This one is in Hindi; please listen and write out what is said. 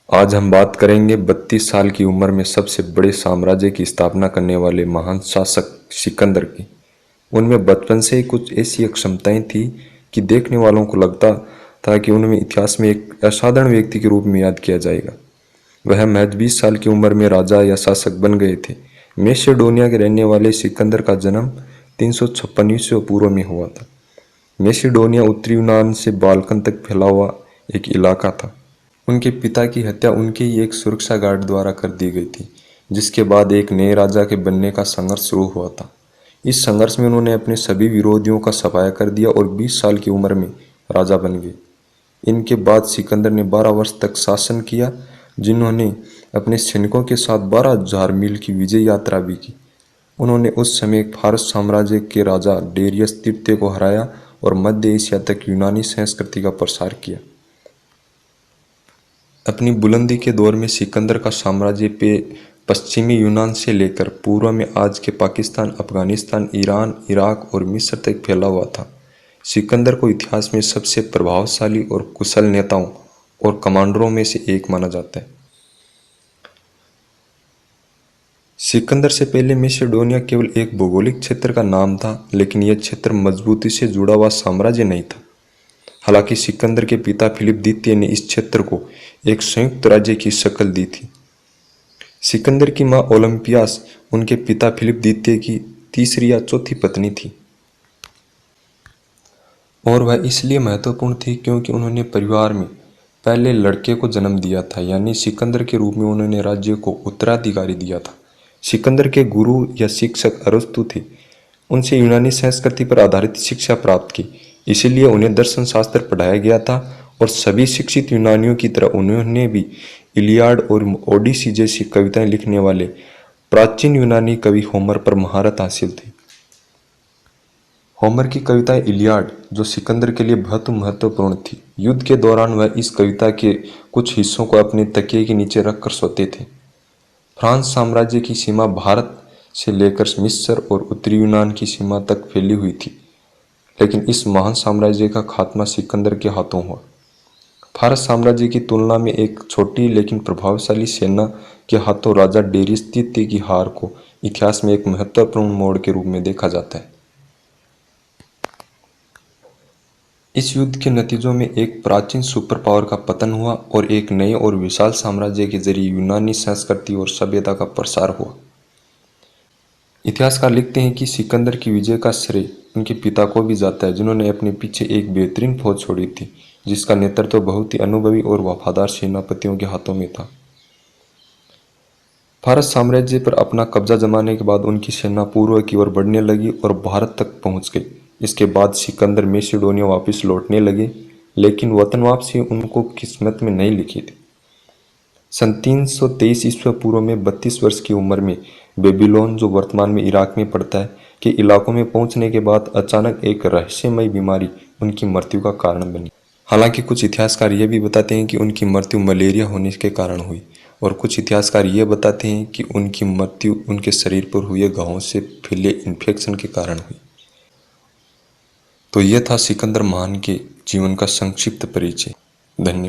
आज हम बात करेंगे 32 साल की उम्र में सबसे बड़े साम्राज्य की स्थापना करने वाले महान शासक सिकंदर की। उनमें बचपन से ही कुछ ऐसी क्षमताएं थी कि देखने वालों को लगता था कि उन्हें इतिहास में एक असाधारण व्यक्ति के रूप में याद किया जाएगा। वह महज 20 साल की उम्र में राजा या शासक बन गए थे। मैसेडोनिया के रहने वाले सिकंदर का जन्म 356 ईस्वी पूर्व में हुआ था। मैसेडोनिया उत्तरी यूनान से बाल्कन तक फैला हुआ एक इलाका था। उनके पिता की हत्या उनके ही एक सुरक्षा गार्ड द्वारा कर दी गई थी, जिसके बाद एक नए राजा के बनने का संघर्ष शुरू हुआ था। इस संघर्ष में उन्होंने अपने सभी विरोधियों का सफाया कर दिया और 20 साल की उम्र में राजा बन गए। इनके बाद सिकंदर ने 12 वर्ष तक शासन किया, जिन्होंने अपने सैनिकों के साथ 12,000 मील की विजय यात्रा भी की। उन्होंने उस समय फारस साम्राज्य के राजा डेरियस तृतीय को हराया और मध्य एशिया तक यूनानी संस्कृति का प्रसार किया। अपनी बुलंदी के दौर में सिकंदर का साम्राज्य पश्चिमी यूनान से लेकर पूर्व में आज के पाकिस्तान, अफगानिस्तान, ईरान, इराक और मिस्र तक फैला हुआ था। सिकंदर को इतिहास में सबसे प्रभावशाली और कुशल नेताओं और कमांडरों में से एक माना जाता है। सिकंदर से पहले मैसेडोनिया केवल एक भौगोलिक क्षेत्र का नाम था, लेकिन यह क्षेत्र मजबूती से जुड़ा हुआ साम्राज्य नहीं था। हालांकि सिकंदर के पिता फिलिप द्वितीय ने इस क्षेत्र को एक संयुक्त राज्य की शक्ल दी थी। सिकंदर की मां ओलंपियास उनके पिता फिलिप द्वितीय की तीसरी या चौथी पत्नी थी, और वह इसलिए महत्वपूर्ण थी क्योंकि उन्होंने परिवार में पहले लड़के को जन्म दिया था, यानी सिकंदर के रूप में उन्होंने राज्य को उत्तराधिकारी दिया था। सिकंदर के गुरु या शिक्षक अरस्तु थे। उनसे यूनानी संस्कृति पर आधारित शिक्षा प्राप्त की, इसीलिए उन्हें दर्शन शास्त्र पढ़ाया गया था और सभी शिक्षित यूनानियों की तरह उन्होंने भी इलियाड और ओडिसी जैसी कविताएं लिखने वाले प्राचीन यूनानी कवि होमर पर महारत हासिल थी। होमर की कविता इलियाड, जो सिकंदर के लिए बहुत महत्वपूर्ण थी, युद्ध के दौरान वह इस कविता के कुछ हिस्सों को अपने तकिए के नीचे रखकर सोते थे। फ्रांस साम्राज्य की सीमा भारत से लेकर मिस्र और उत्तरी यूनान की सीमा तक फैली हुई थी, लेकिन इस महान साम्राज्य का खात्मा सिकंदर के हाथों हुआ। फारस साम्राज्य की तुलना में एक छोटी लेकिन प्रभावशाली सेना के हाथों राजा डेरियस तृतीय की हार को इतिहास में एक महत्वपूर्ण मोड़ के रूप में देखा जाता है। इस युद्ध के नतीजों में एक प्राचीन सुपर पावर का पतन हुआ और एक नए और विशाल साम्राज्य के जरिए यूनानी संस्कृति और सभ्यता का प्रसार हुआ। इतिहासकार लिखते हैं कि सिकंदर की विजय का श्रेय उनके पिता को भी जाता है, जिन्होंने अपने पीछे एक बेहतरीन फौज छोड़ी थी, जिसका नेतृत्व बहुत ही अनुभवी और वफादार सेनापतियों के हाथों में था। फारस साम्राज्य पर अपना कब्जा जमाने के बाद उनकी सेना पूर्व की ओर बढ़ने लगी और भारत तक पहुंच गई। इसके बाद सिकंदर मैसेडोनिया वापस लौटने लगे, लेकिन वतन वापसी उनको किस्मत में नहीं लिखी थी। सन 323 ईस्वी पूर्व में 32 वर्ष की उम्र में बेबीलोन, जो वर्तमान में इराक में पड़ता है, के इलाकों में पहुंचने के बाद अचानक एक रहस्यमय बीमारी उनकी मृत्यु का कारण बनी। हालांकि कुछ इतिहासकार यह भी बताते हैं कि उनकी मृत्यु मलेरिया होने के कारण हुई, और कुछ इतिहासकार यह बताते हैं कि उनकी मृत्यु उनके शरीर पर हुए घावों से फैले इन्फेक्शन के कारण हुई। तो यह था सिकंदर महान के जीवन का संक्षिप्त परिचय। धन्यवाद।